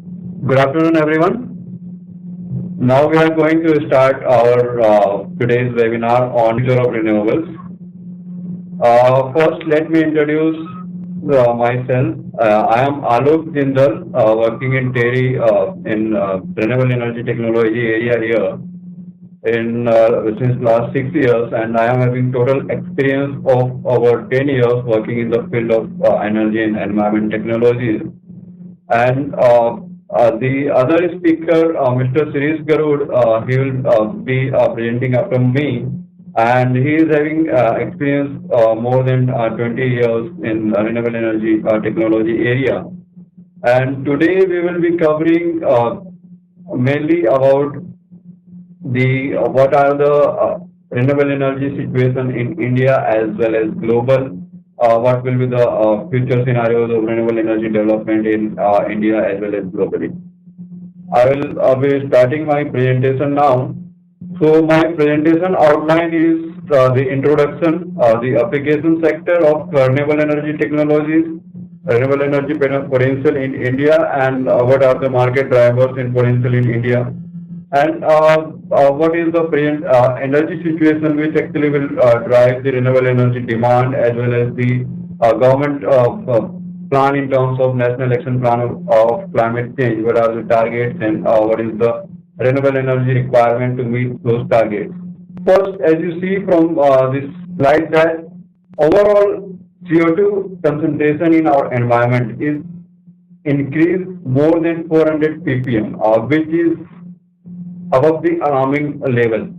Good afternoon, everyone. Now we are going to start our today's webinar on Future of Renewables. First, let me introduce myself. I am Alok Jindal, working in TERI in renewable energy technology area here in since last 6 years, and I am having total experience of over 10 years working in the field of energy and environment technologies. And the other speaker, Mr. Shirish Garud, he will be presenting after me, and he is having experience more than 20 years in renewable energy technology area. And today we will be covering mainly about the what are the renewable energy situation in India as well as global. What will be the future scenarios of renewable energy development in India as well as globally? I will be starting my presentation now. So my presentation outline is the introduction, the application sector of renewable energy technologies, renewable energy potential in India, and what are the market drivers in potential in India, and what is the present energy situation which actually will drive the renewable energy demand as well as the government plan in terms of national action plan of climate change. What are the targets and what is the renewable energy requirement to meet those targets? First, as you see from this slide, that overall CO2 concentration in our environment is increased more than 400 ppm, which is above the alarming level.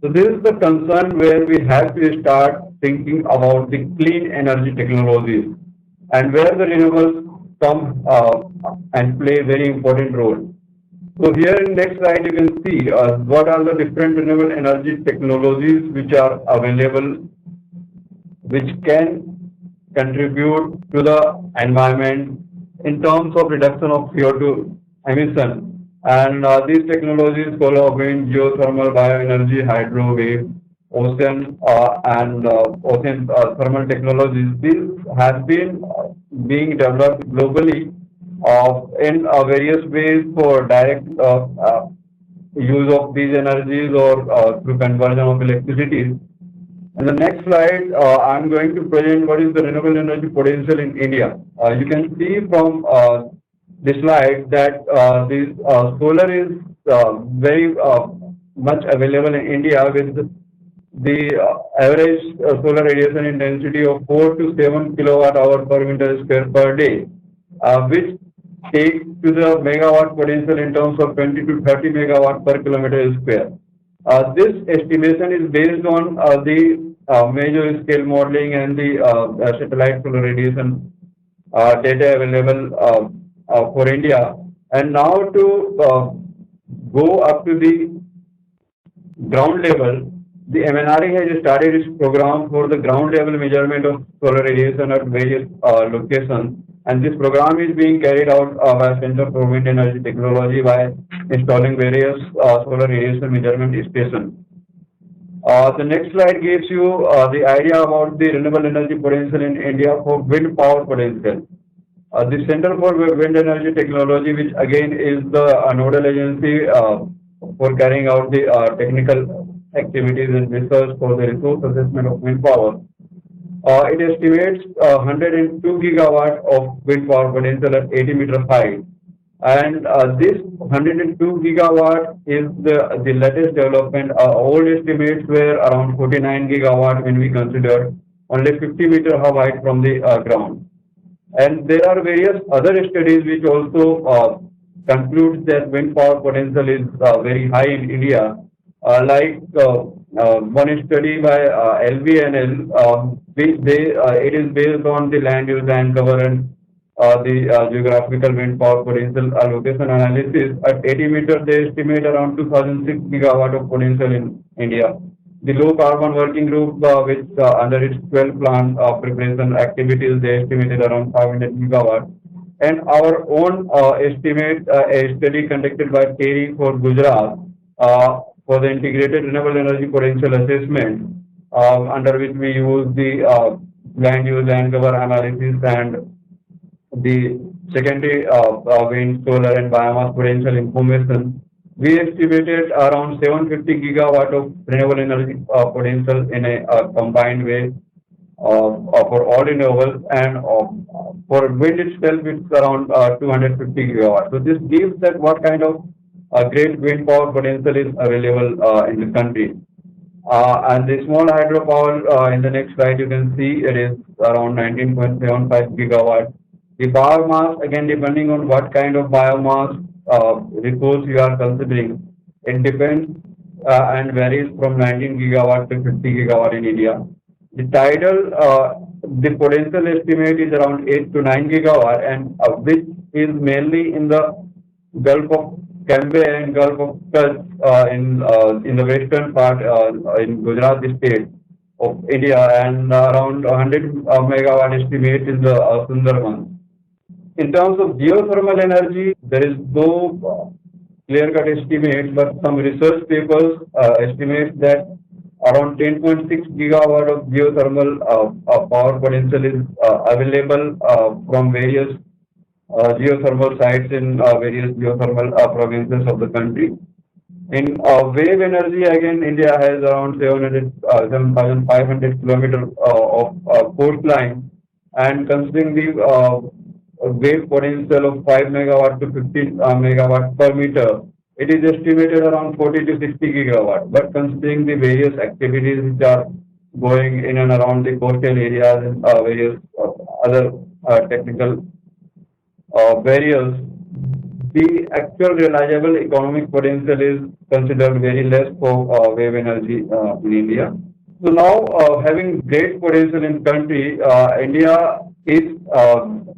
So this is the concern where we have to start thinking about the clean energy technologies and where the renewables come and play a very important role. So here in next slide you can see what are the different renewable energy technologies which are available, which can contribute to the environment in terms of reduction of CO2 emission. And these technologies follow wind, geothermal, bioenergy, hydro, wave, ocean, and ocean thermal technologies. These have been being developed globally in various ways for direct use of these energies or through conversion of electricity. In the next slide, I'm going to present what is the renewable energy potential in India. You can see from the slide that the solar is very much available in India with the average solar radiation intensity of 4 to 7 kilowatt hour per meter square per day, which takes to the megawatt potential in terms of 20 to 30 megawatt per kilometer square. This estimation is based on the major scale modeling and the satellite solar radiation data available for India. And now to go up to the ground level, the MNRE has started its program for the ground level measurement of solar radiation at various locations. And this program is being carried out by Center for Wind Energy Technology by installing various solar radiation measurement stations. The next slide gives you the idea about the renewable energy potential in India for wind power potential. The Center for Wind Energy Technology, which again is the nodal agency for carrying out the technical activities and research for the resource assessment of wind power, it estimates 102 gigawatt of wind power potential at 80-meter height. And this 102 gigawatt is the latest development. Old estimates were around 49 gigawatt when we consider only 50-meter height from the ground. And there are various other studies which also conclude that wind power potential is very high in India. Like one study by LVNL, it is based on the land use and cover and the geographical wind power potential allocation analysis. At 80 meters, they estimate around 2006 gigawatt of potential in India. The low carbon working group, which under its 12 plan preparation activities, they estimated around 500 gigawatt. And our own estimate, a study conducted by TERI for Gujarat for the integrated renewable energy potential assessment, under which we use the land use, land cover analysis, and the Secondary, wind, solar, and biomass potential information. We estimated around 750 gigawatt of renewable energy potential in a combined way for all renewables, and for wind itself, it's around 250 gigawatts. So this gives that what kind of great wind power potential is available in the country. And the small hydropower in the next slide, you can see it is around 19.75 gigawatt. The power mass, again, depending on what kind of biomass resource you are considering, it depends and varies from 19 gigawatt to 50 gigawatt in India. The tidal, the potential estimate is around 8 to 9 gigawatt, and which is mainly in the Gulf of Cambay and Gulf of Kutch in the western part in Gujarat state of India, and around 100 megawatt estimate in the Sundarban. In terms of geothermal energy, there is no clear-cut estimate, but some research papers estimate that around 10.6 gigawatt of geothermal power potential is available from various geothermal sites in various geothermal provinces of the country. In wave energy, again, India has around 7,500 kilometers of coastline, and considering the wave potential of 5 megawatt to 15 megawatt per meter, it is estimated around 40 to 60 gigawatt. But considering the various activities which are going in and around the coastal areas and various other technical barriers, the actual realizable economic potential is considered very less for wave energy in India. So now, having great potential in country, India is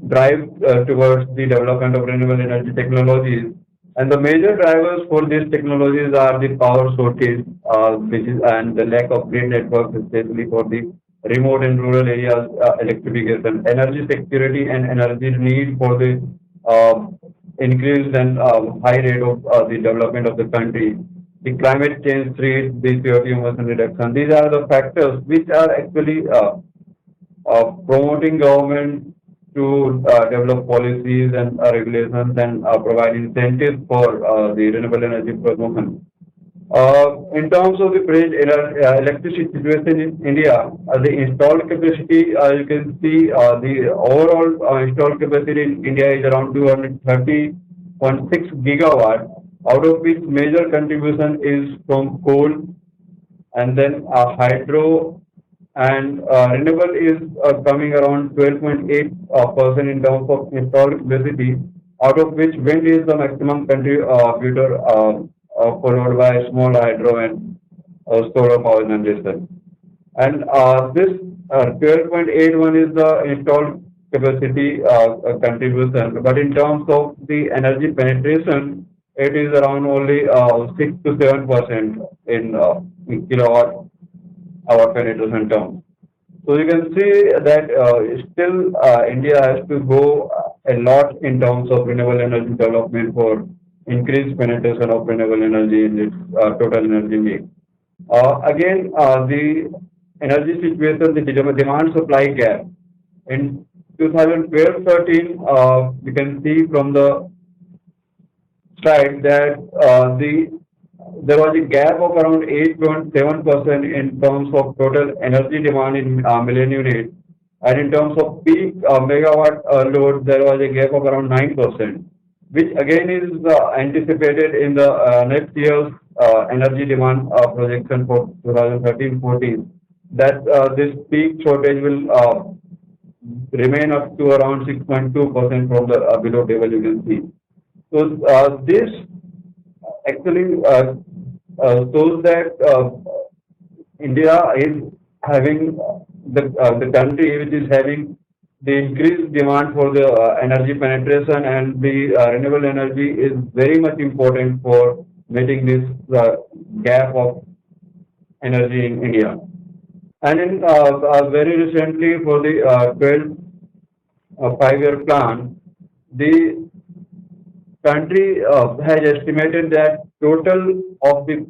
drive towards the development of renewable energy technologies, and the major drivers for these technologies are the power shortage, which is and the lack of grid networks, especially for the remote and rural areas, electrification, energy security, and energy need for the uh, increased and high rate of the development of the country. The climate change threat, the CO2 emission reduction, these are the factors which are actually promoting government to develop policies and regulations and provide incentives for the renewable energy promotion. In terms of the electricity situation in India, the installed capacity, you can see the overall installed capacity in India is around 230.6 gigawatt, out of which major contribution is from coal, and then hydro and renewable is coming around 12.8% in terms of installed capacity, out of which wind is the maximum contributor, followed by small hydro and solar power generation. And this 12.81 is the installed capacity contribution, but in terms of the energy penetration, it is around only 6 to 7% in kilowatt hour penetration terms. So you can see that still India has to go a lot in terms of renewable energy development for increased penetration of renewable energy in its total energy mix. Again, the energy situation, the demand supply gap. In 2012-13, we can see from the slide that there was a gap of around 8.7% in terms of total energy demand in million units, and in terms of peak megawatt load, there was a gap of around 9%, which again is anticipated in the next year's energy demand projection for 2013-14, that this peak shortage will remain up to around 6.2% from the below table you can see. So this actually shows that India is having the country which is having the increased demand for the energy penetration, and the renewable energy is very much important for meeting this gap of energy in India. And in very recently for the 12 5-year plan, the country has estimated that total of the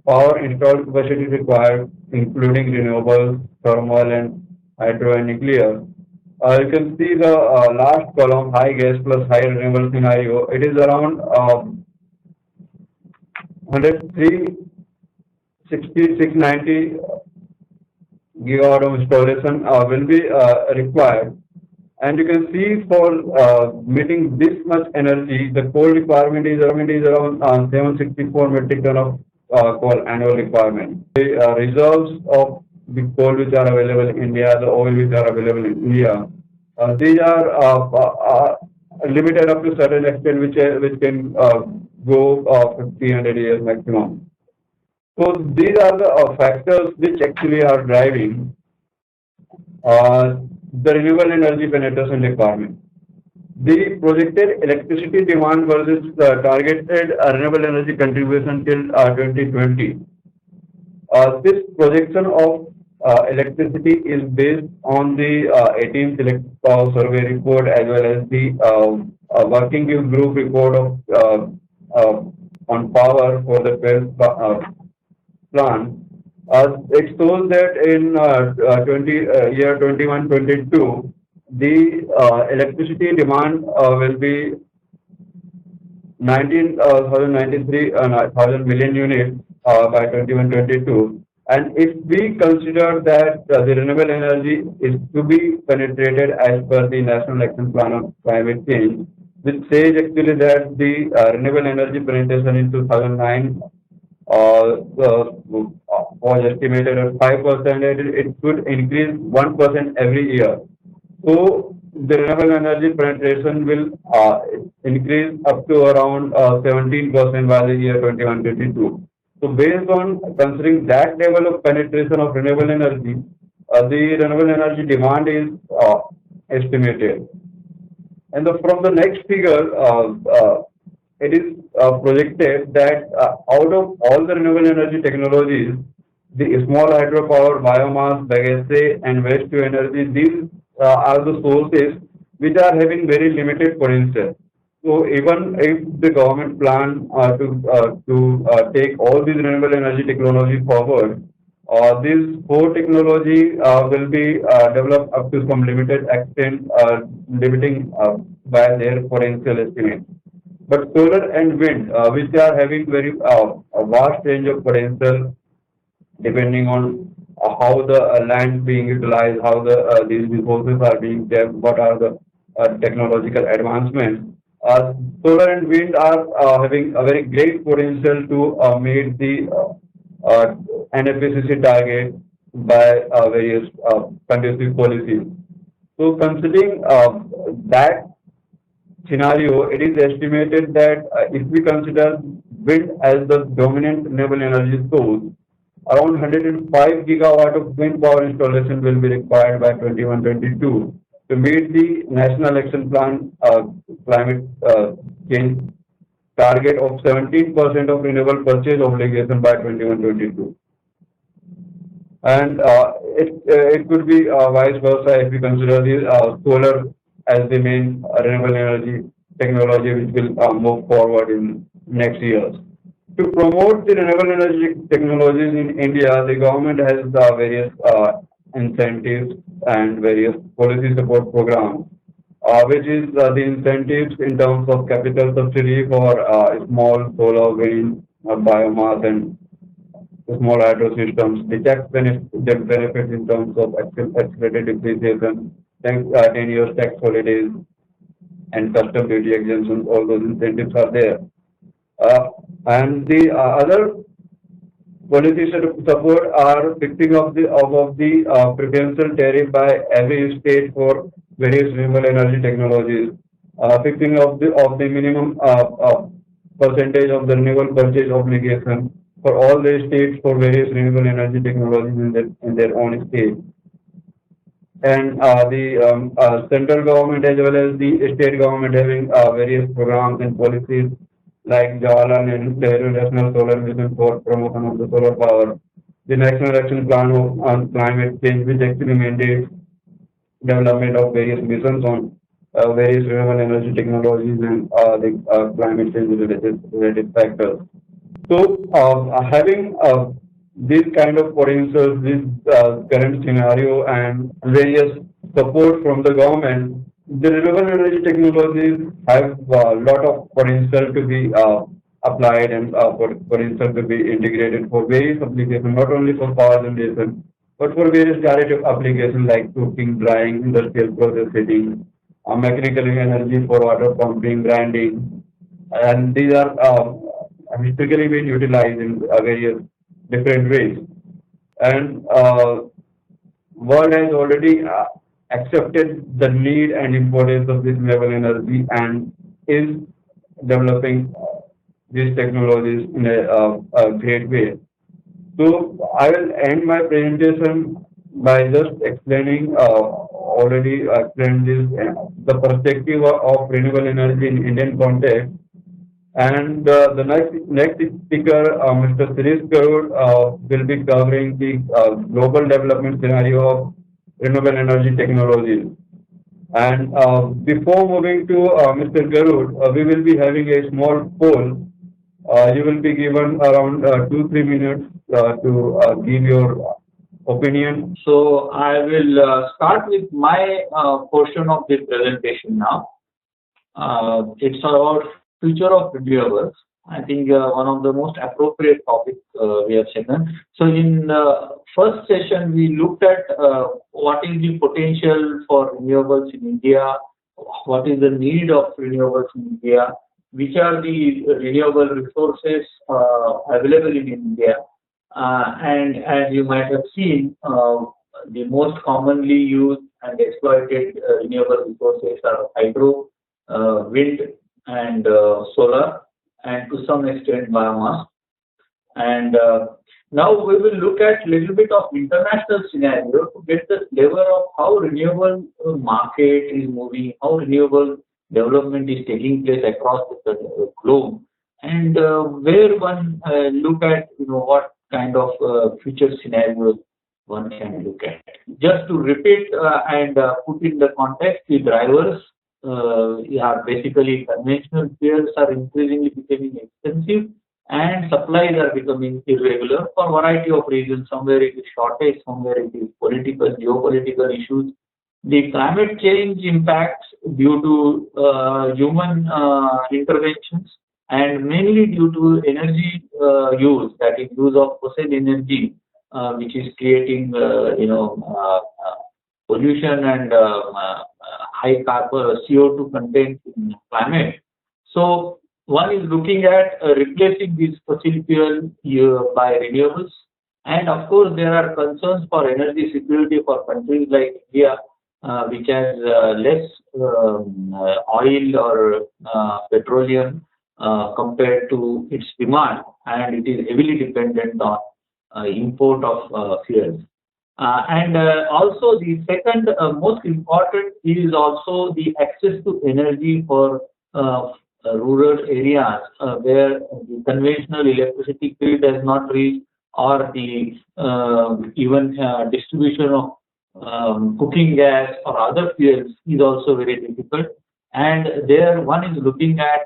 power installed capacity required, including renewables, thermal, and hydro and nuclear, You can see the last column, high gas plus high renewable scenario. It is around 103, gigawatt of installation will be required. And you can see for meeting this much energy, the coal requirement is around 764 metric ton of coal annual requirement. The reserves of the coal which are available in India, the oil which are available in India, these are limited up to certain extent, which can go 1,500 years maximum. So these are the factors which actually are driving uh, the renewable energy penetration requirement. The projected electricity demand versus the targeted renewable energy contribution till 2020. This projection of electricity is based on the 18th survey report as well as the working group report of on power for the 12th plan. It shows that in 21-22, the electricity demand will be 19,093 million units by 21-22. And if we consider that the renewable energy is to be penetrated as per the National Action Plan on Climate Change, which says actually that the renewable energy penetration in 2009 was estimated at 5%, and it should increase 1% every year. So the renewable energy penetration will increase up to around 17% by the year 21-22. So based on considering that level of penetration of renewable energy, the renewable energy demand is estimated. And from the next figure, it is projected that out of all the renewable energy technologies, the small hydropower, biomass, bagasse, and waste to energy, these are the sources which are having very limited potential. So even if the government plan to take all these renewable energy technology forward, these four technology will be developed up to some limited extent, limiting by their potential estimate. But solar and wind, which are having very a vast range of potential, depending on how the land being utilized, how these resources are being kept, what are the technological advancements. Solar and wind are having a very great potential to meet the NAPCC target by various conducive policies. So considering that scenario, it is estimated that if we consider wind as the dominant renewable energy source, around 105 gigawatt of wind power installation will be required by 21-22 to meet the National Action Plan climate change target of 17% of renewable purchase obligation by 21-22. And it could be vice versa if we consider the solar as the main renewable energy technology which will move forward in next years. To promote the renewable energy technologies in India, the government has various incentives and various policy support programs, which is the incentives in terms of capital subsidy for small solar, wind, biomass, and small hydro systems. The tax benefits in terms of accelerated depreciation, 10 years tax holidays, and custom duty exemptions. All those incentives are there. And the other policy support are fixing of the preferential tariff by every state for various renewable energy technologies, fixing of the minimum percentage of the renewable purchase obligation for all the states for various renewable energy technologies in their own state. And the central government as well as the state government having various programs and policies like Nehru National Solar Mission for promotion of the solar power, the National Action Plan on Climate Change, which actually mandates development of various missions on various renewable energy technologies and the climate change related factors. So, having this kind of potential, this current scenario, and various support from the government, the renewable energy technologies have a lot of potential to be applied and potential to be integrated for various applications, not only for power generation, but for various direct applications like cooking, drying, industrial process heating, mechanical energy for water pumping, grinding, and these are historically been utilized in various different ways. And world has already accepted the need and importance of this renewable energy and is developing these technologies in a great way. So I will end my presentation by just explaining already explained this the perspective of renewable energy in Indian context. And the next speaker, Mr. Shirish Garud, will be covering the global development scenario of renewable energy technologies. And before moving to Mr. Garud, we will be having a small poll. You will be given around 2-3 minutes to give your opinion. So I will start with my portion of the presentation now. It's about future of renewables. I think one of the most appropriate topics we have taken. So in the first session, we looked at what is the potential for renewables in India, what is the need of renewables in India, which are the renewable resources available in India. And as you might have seen, the most commonly used and exploited renewable resources are hydro, wind, and solar, and to some extent biomass. And now we will look at little bit of international scenario to get the flavor of how renewable market is moving, how renewable development is taking place across the globe, and where one look at what kind of future scenarios one can look at. Just to repeat and put in the context, the drivers are basically conventional fuels are increasingly becoming expensive and supplies are becoming irregular for a variety of reasons. Somewhere it is shortage, somewhere it is political, geopolitical issues. The climate change impacts due to human interventions and mainly due to energy use, that is use of fossil energy, which is creating pollution and high carbon CO2 content in climate. So one is looking at replacing these fossil fuel by renewables, and of course there are concerns for energy security for countries like India, which has less oil or petroleum compared to its demand, and it is heavily dependent on import of fuels. And also the second most important is also the access to energy for rural areas where the conventional electricity grid has not reached, or the even distribution of cooking gas or other fuels is also very difficult. And there one is looking at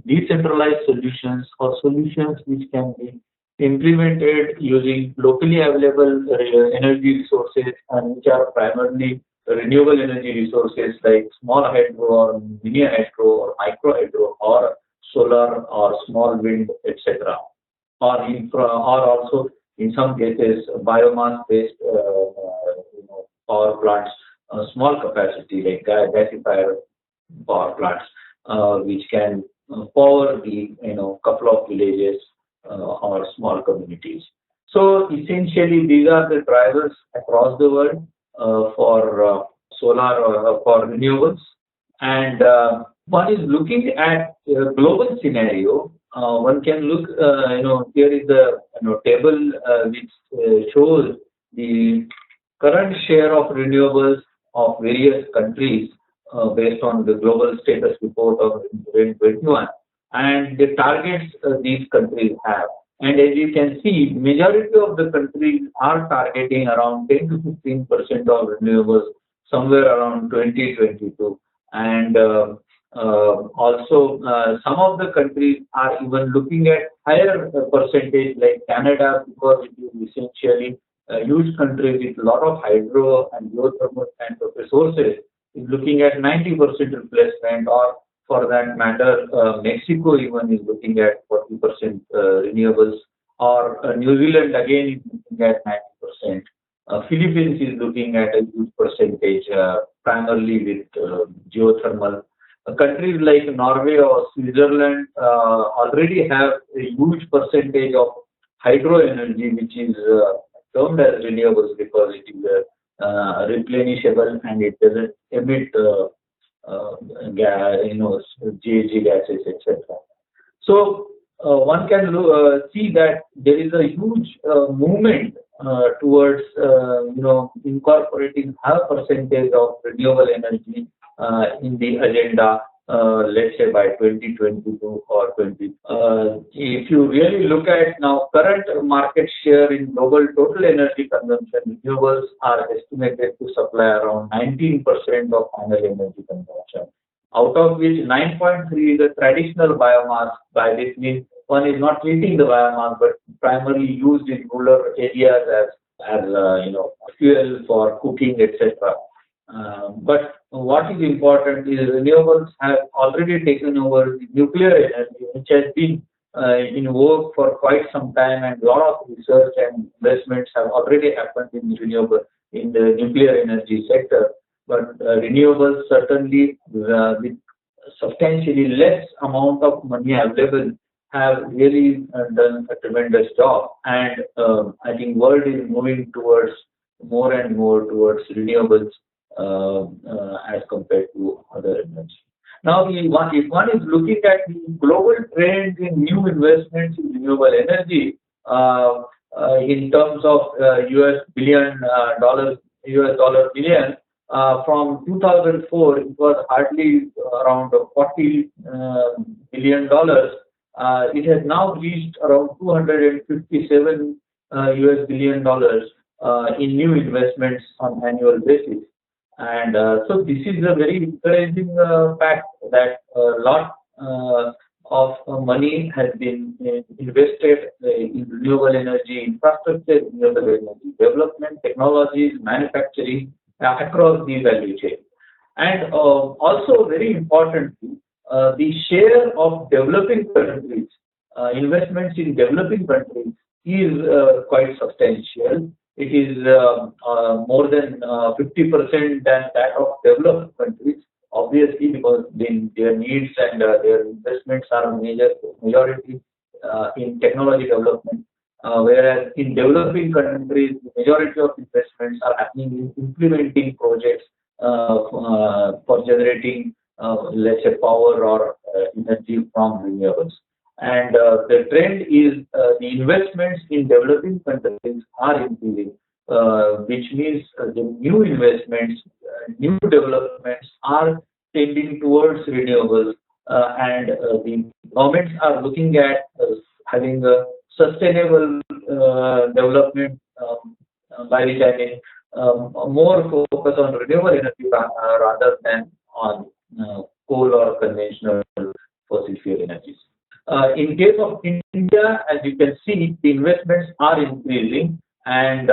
decentralized solutions or solutions which can be implemented using locally available energy resources, and which are primarily renewable energy resources like small hydro or mini hydro or micro hydro or solar or small wind, etc. Or also in some cases biomass based power plants, small capacity like gasifier power plants, which can power the couple of villages or small communities. So essentially, these are the drivers across the world for solar or for renewables. And one is looking at a global scenario. One can look, here is the table which shows the current share of renewables of various countries based on the global status report of 2021 and the targets these countries have. And as you can see, majority of the countries are targeting around 10 to 15% of renewables somewhere around 2022. And also some of the countries are even looking at higher percentage like Canada, because it is essentially huge country with a lot of hydro and geothermal kind of resources is looking at 90% replacement, or for that matter, Mexico even is looking at 40% renewables, or New Zealand again is looking at 90%. Philippines is looking at a huge percentage, primarily with geothermal. Countries like Norway or Switzerland already have a huge percentage of hydro energy, which is termed as renewables because it is replenishable and it doesn't emit GHG gases, etc. So one can see that there is a huge movement towards incorporating high percentage of renewable energy in the agenda, let's say by 2022 or 20. If you really look at now current market share in global total energy consumption, renewables are estimated to supply around 19% of final energy consumption, out of which 9.3 is a traditional biomass. By this means one is not treating the biomass but primarily used in rural areas as fuel for cooking, etc. But what is important is renewables have already taken over nuclear energy, which has been in work for quite some time, and a lot of research and investments have already happened in the nuclear energy sector. But renewables certainly, with substantially less amount of money available, have really done a tremendous job, and I think world is moving towards more and more towards renewables as compared to other energy. Now, if one is looking at the global trends in new investments in renewable energy, in terms of US dollar billion, from 2004 it was hardly around $40 billion. It has now reached around $257 billion in new investments on annual basis. And so this is a very encouraging fact that a lot of money has been invested in renewable energy infrastructure, renewable energy development, technologies, manufacturing across the value chain. And also very importantly, the share of developing countries, investments in developing countries is quite substantial. It is more than 50% than that of developed countries, obviously, because their needs and their investments are majority in technology development, whereas in developing countries, the majority of investments are happening in implementing projects for generating, let's say, power or energy from renewables. And the trend is the investments in developing countries are increasing, which means the new investments, new developments are tending towards renewables, and the governments are looking at having a sustainable development, by which I mean more focus on renewable energy rather than on coal or conventional fossil fuel energies. In case of India, as you can see, the investments are increasing, and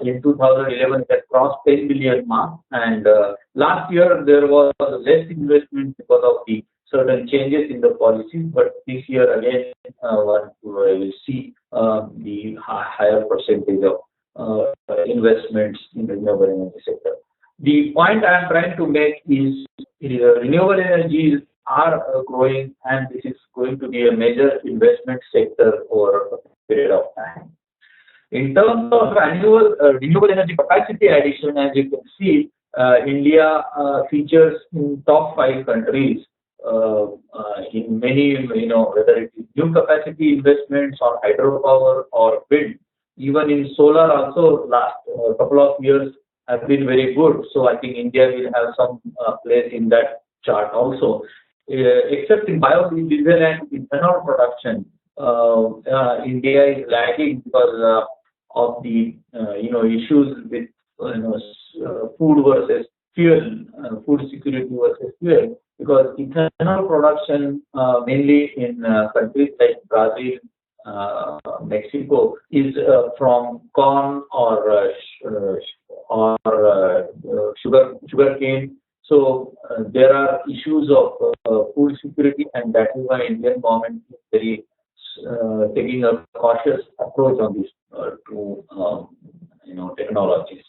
in 2011 it had crossed 10 billion mark, and last year there was less investment because of the certain changes in the policies, but this year again one will see the higher percentage of investments in the renewable energy sector. The point I am trying to make is renewable energies are growing, and this is going to be a major investment sector over a period of time. In terms of annual renewable energy capacity addition, as you can see, India features in top 5 countries in many, whether it is new capacity investments or hydropower or wind. Even in solar also, last couple of years have been very good. So I think India will have some place in that chart also. Except in biodiesel and ethanol production, India is lagging because of the issues with food versus fuel, food security versus fuel. Because ethanol production mainly in countries like Brazil, Mexico is from corn or sugarcane. So there are issues of food security, and that is why Indian government is very taking a cautious approach on these two technologies.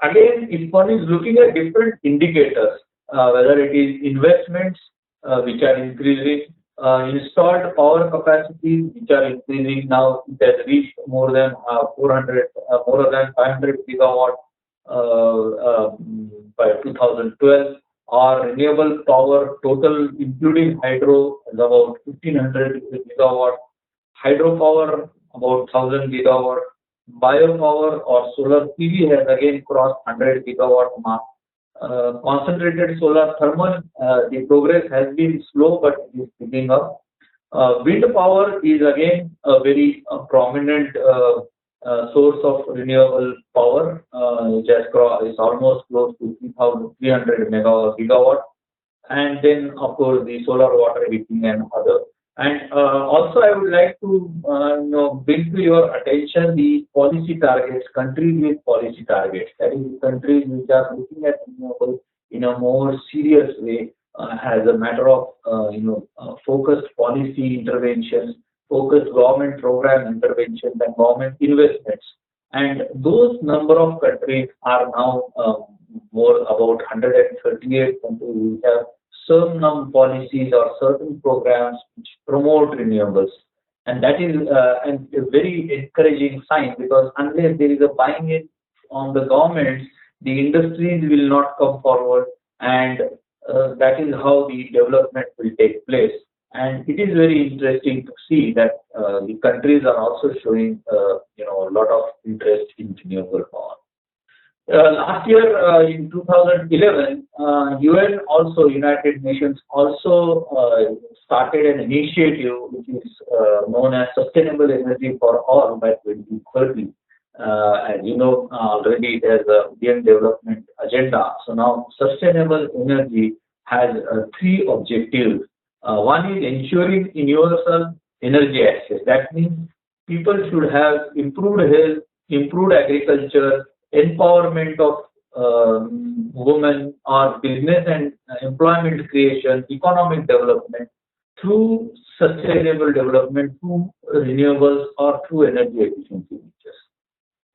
Again, if one is looking at different indicators, whether it is investments which are increasing, installed power capacities which are increasing now, it has reached more than 500 gigawatt by 2012. Our renewable power total, including hydro, is about 1500 gigawatt. Hydropower about 1000 gigawatt. Biopower or solar PV has again crossed 100 gigawatt mark. Concentrated solar thermal, the progress has been slow, but it is picking up. Wind power is again a very prominent source of renewable power, which is almost close to 3,300 gigawatt. And then, of course, the solar water heating and other. And also, I would like to bring to your attention the policy targets, countries with policy targets. That is, countries which are looking at renewables in a more serious way, as a matter of focused policy interventions, focused government program interventions, and government investments. And those number of countries are now more about 138 countries which have certain policies or certain programs which promote renewables. And that is a very encouraging sign, because unless there is a buying in on the governments, the industries will not come forward, and that is how the development will take place. And it is very interesting to see that the countries are also showing a lot of interest in renewable power. Last year, in 2011, United Nations also started an initiative which is known as Sustainable Energy for All by 2030. As you know, already there's a UN development agenda. So now sustainable energy has three objectives. One is ensuring universal energy access. That means people should have improved health, improved agriculture, empowerment of women, or business and employment creation, economic development through sustainable development, through renewables, or through energy efficiency features.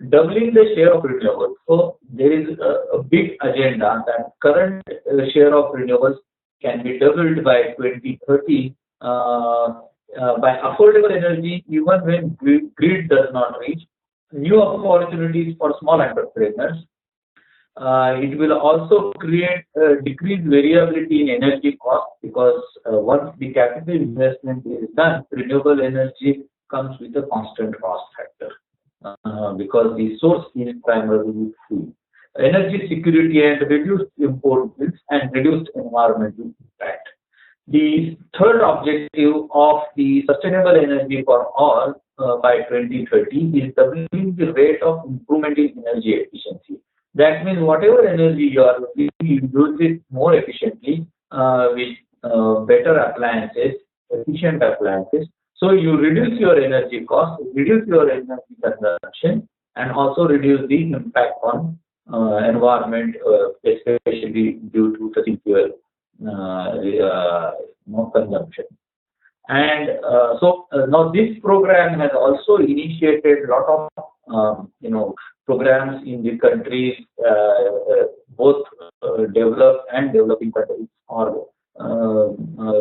Doubling the share of renewables. So there is a big agenda that current share of renewables can be doubled by 2030 by affordable energy, even when grid does not reach. New opportunities for small entrepreneurs. It will also create decreased variability in energy cost, because once the capital investment is done, renewable energy comes with a constant cost factor, because the source is primarily free. Energy security and reduced import bills and reduced environmental impact. The third objective of the Sustainable Energy for All by 2030 is doubling the rate of improvement in energy efficiency. That means whatever energy you are using, you use it more efficiently with better appliances, efficient appliances. So you reduce your energy cost, reduce your energy consumption, and also reduce the impact on environment, especially due to fossil fuel consumption. And so now this program has also initiated a lot of programs in the countries, both developed and developing countries, or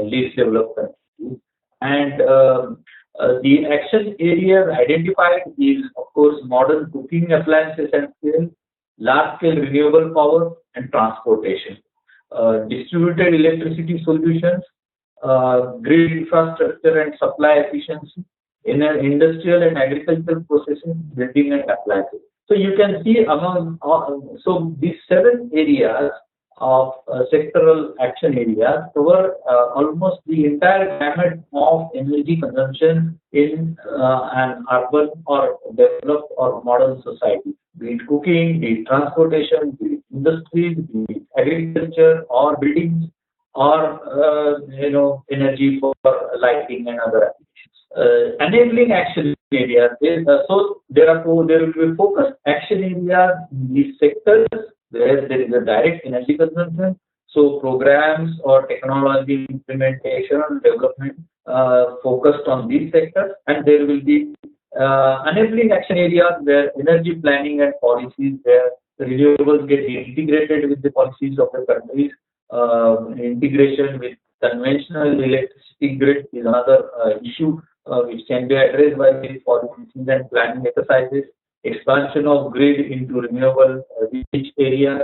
least developed countries. And the action areas identified is, of course, modern cooking appliances and fuel, large-scale renewable power, and transportation, distributed electricity solutions, grid infrastructure and supply efficiency, in industrial and agricultural processing, building and appliances. So you can see among so these 7 areas of sectoral action areas cover almost the entire gamut of energy consumption in an urban or developed or modern society, be it cooking, be it transportation, be it industries, be it agriculture or buildings, or energy for lighting and other applications. enabling action areas. So there will be focused action areas in these sectors where there is a direct energy consumption. So programs or technology implementation and development focused on these sectors, and there will be enabling action areas where energy planning and policies where renewables get integrated with the policies of the countries. Integration with conventional electricity grid is another issue which can be addressed by these policies and planning exercises. Expansion of grid into renewable rich areas,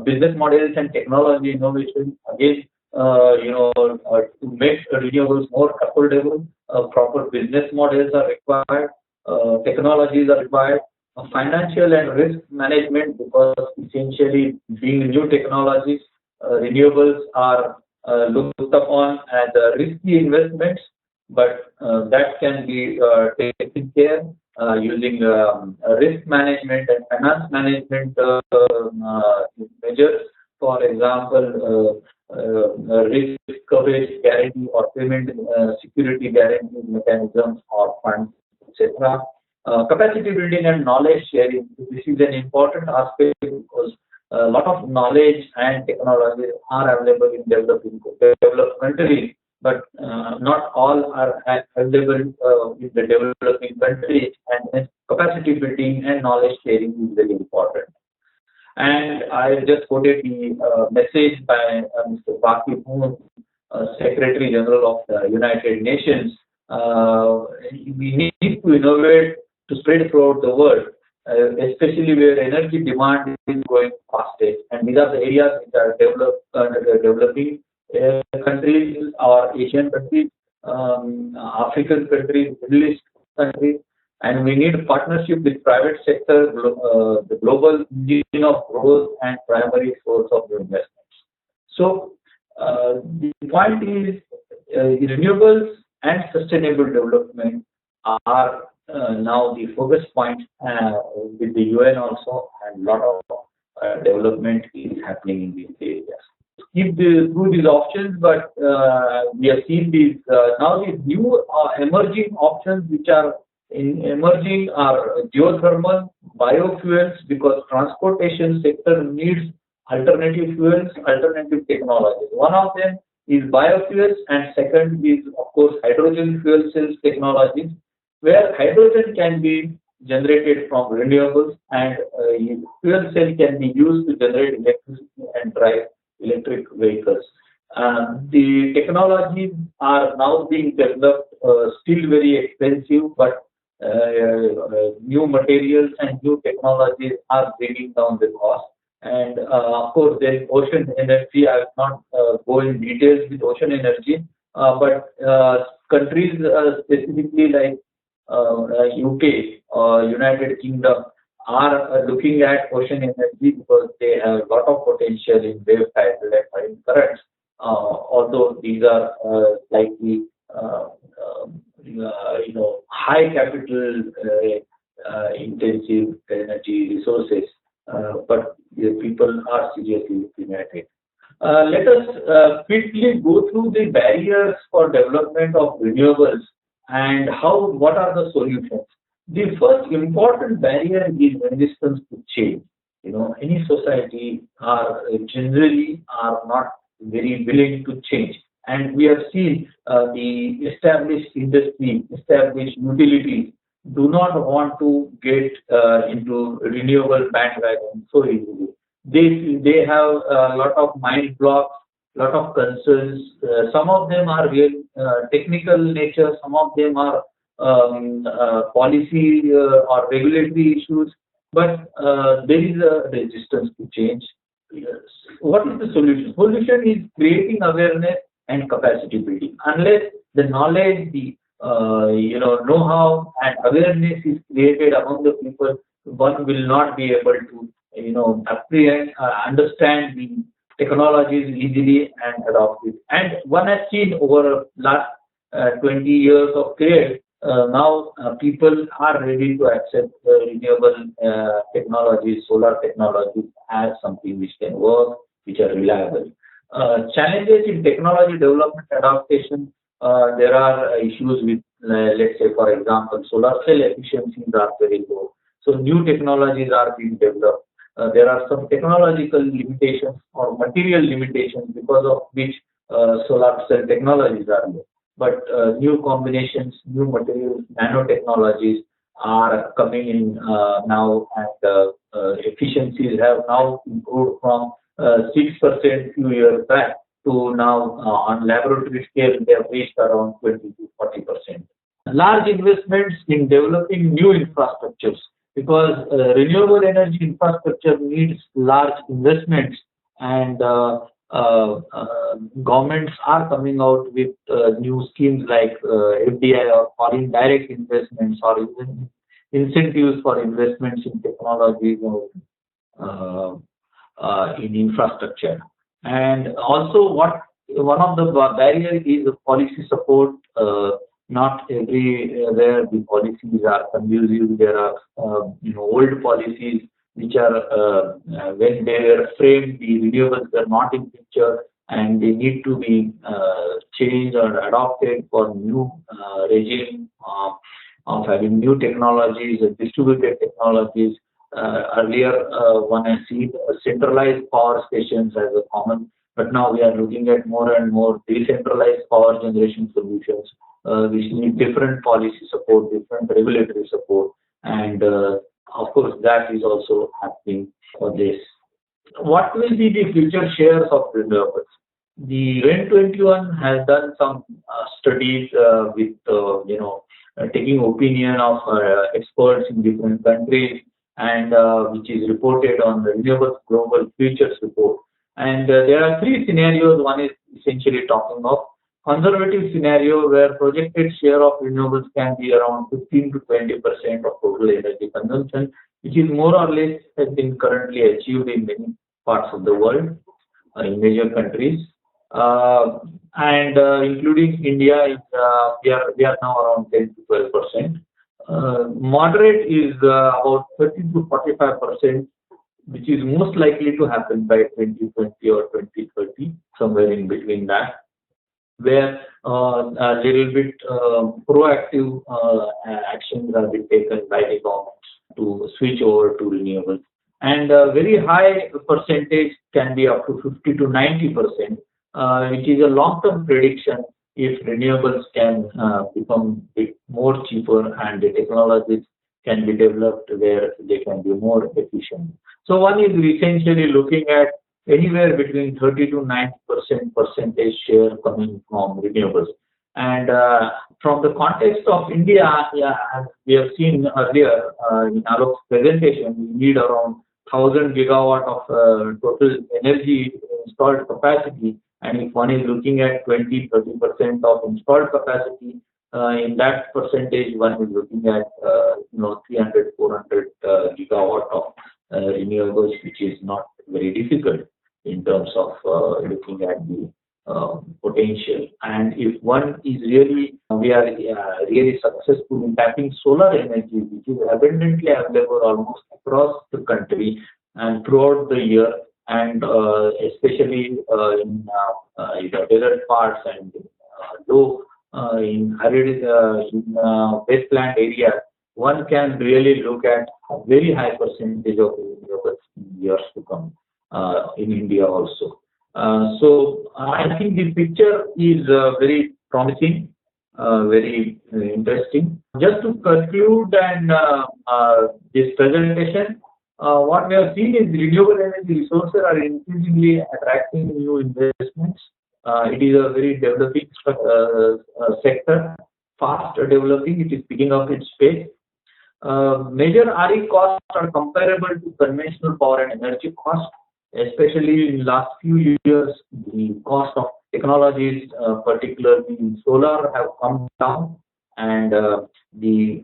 business models and technology innovation. Again, to make renewables more affordable, proper business models are required, technologies are required, financial and risk management, because essentially being new technologies, renewables are looked upon as risky investments, but that can be taken care using risk management and finance management measures. For example, risk coverage guarantee or payment security guarantee mechanisms or funds, etc. Capacity building and knowledge sharing. This is an important aspect because a lot of knowledge and technologies are available in developed countries, but not all are available in the developing countries, and capacity building and knowledge sharing is very important. And I just quoted the message by Mr. Baki Moon, Secretary General of the United Nations. We need to innovate to spread throughout the world, especially where energy demand is growing fastest. And these are the areas which are developing countries or Asian countries, African countries, Middle East countries. And we need partnership with private sector, the global engine of growth and primary source of investments. So the point is, renewables and sustainable development are now the focus point with the UN also, and a lot of development is happening in these areas. Keep through these options, but we have seen these now these new emerging options which are emerging are geothermal, biofuels, because transportation sector needs alternative fuels, alternative technologies. One of them is biofuels, and second is of course hydrogen fuel cells technologies, where hydrogen can be generated from renewables, and fuel cell can be used to generate electricity and drive electric vehicles. The technologies are now being developed, still very expensive, but new materials and new technologies are bringing down the cost. And of course, there is ocean energy. I will not go in details with ocean energy, but countries specifically like UK or United Kingdom are looking at ocean energy because they have a lot of potential in wave tidal and marine currents. Although these are likely high capital intensive energy resources, but people are seriously looking at it. Let us quickly go through the barriers for development of renewables and what are the solutions. The first important barrier is resistance to change. Any society generally are not very willing to change. And we have seen the established industry, established utilities do not want to get into renewable bandwagon so easily. They have a lot of mind blocks, lot of concerns. Some of them are real technical nature, some of them are policy or regulatory issues, but there is a resistance to change. What is the solution? Solution is creating awareness and capacity building. Unless the knowledge, the know-how and awareness is created among the people, one will not be able to apprehend, understand the technologies easily and adopt it. And one has seen over last 20 years of period, now people are ready to accept renewable technologies, solar technologies as something which can work, which are reliable. Challenges in technology development adaptation. There are issues with let's say, for example, solar cell efficiencies are very low. So new technologies are being developed. There are some technological limitations or material limitations because of which solar cell technologies are low. But new combinations, new materials, nanotechnologies are coming in now, and efficiencies have now improved from 6% few years back to now on laboratory scale they have reached around 20 to 40%. Large investments in developing new infrastructures, because renewable energy infrastructure needs large investments, and governments are coming out with new schemes like FDI, or foreign direct investments, or even incentives for investments in technology, uh, in infrastructure. And also, what one of the barriers is the policy support. Not everywhere the policies are conducive. There are old policies which are when they were framed, the renewables were not in picture, and they need to be changed or adopted for new regime of having new technologies, distributed technologies. Earlier, one has seen centralized power stations as a common, but now we are looking at more and more decentralized power generation solutions, which need different policy support, different regulatory support, and of course, that is also happening for this. What will be the future shares of renewables? The REN21 has done some studies with taking opinion of experts in different countries, and which is reported on the Renewable Global Futures report. And there are three scenarios. One is essentially talking of conservative scenario where projected share of renewables can be around 15 to 20% of total energy consumption, which is more or less has been currently achieved in many parts of the world, in major countries, and including India, we are now around 10 to 12%. Moderate is about 30 to 45%, which is most likely to happen by 2020 or 2030, somewhere in between that, where a little bit proactive actions are being taken by the governments to switch over to renewables. And a very high percentage can be up to 50 to 90%, which is a long-term prediction if renewables can become bit more cheaper and the technologies can be developed where they can be more efficient. So one is essentially looking at anywhere between 30 to 90% percentage share coming from renewables. And from the context of India, as we have seen earlier in Alok's presentation, we need around 1,000 gigawatt of total energy installed capacity. And if one is looking at 20-30% of installed capacity, in that percentage, one is looking at 300-400 gigawatt of renewables, which is not very difficult in terms of looking at the potential. And if one is we are really successful in tapping solar energy, which is abundantly available almost across the country and throughout the year, and especially in desert parts and low in arid wasteland areas, one can really look at a very high percentage of renewables in years to come in India also. So I think the picture is very promising, very interesting. Just to conclude and this presentation, what we have seen is renewable energy resources are increasingly attracting new investments. It is a very developing sector, fast developing. It is picking up its pace. Major RE costs are comparable to conventional power and energy costs, especially in last few years. The cost of technologies, particularly in solar, have come down, and the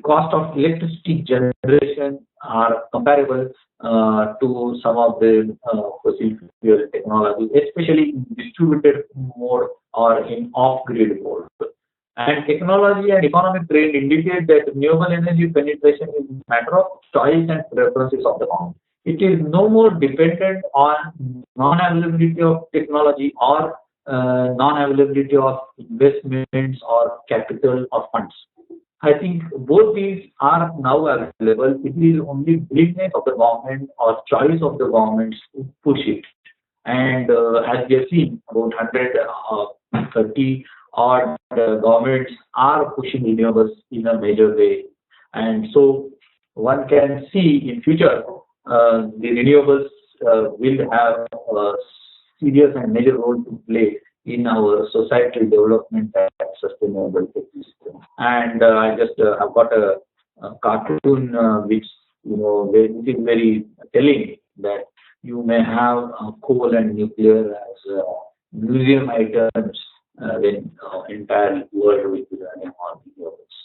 cost of electricity generation are comparable to some of the fossil fuel technologies, especially in distributed mode or in off-grid mode. And technology and economic trend indicate that renewable energy penetration is a matter of choice and preferences of the government. It is no more dependent on non-availability of technology or non-availability of investments or capital or funds. I think both these are now available. It is only willingness of the government or choice of the governments to push it. And as we have seen, about 130 odd governments are pushing renewables in a major way. And so one can see in future the renewables will have a serious and major role to play in our societal development and sustainable ecosystem. And I just I've got a cartoon which which is very telling that you may have coal and nuclear as museum items when entire world will be running on renewables.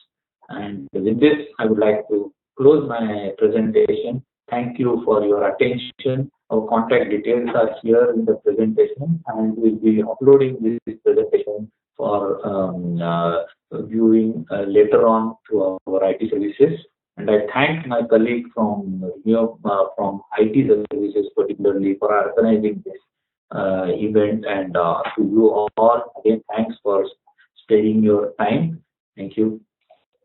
And with this, I would like to close my presentation. Thank you for your attention. Our contact details are here in the presentation, and we'll be uploading this presentation for viewing later on to our IT services. And I thank my colleague from IT services particularly for organizing this event, and to you all again, thanks for sparing your time. Thank you.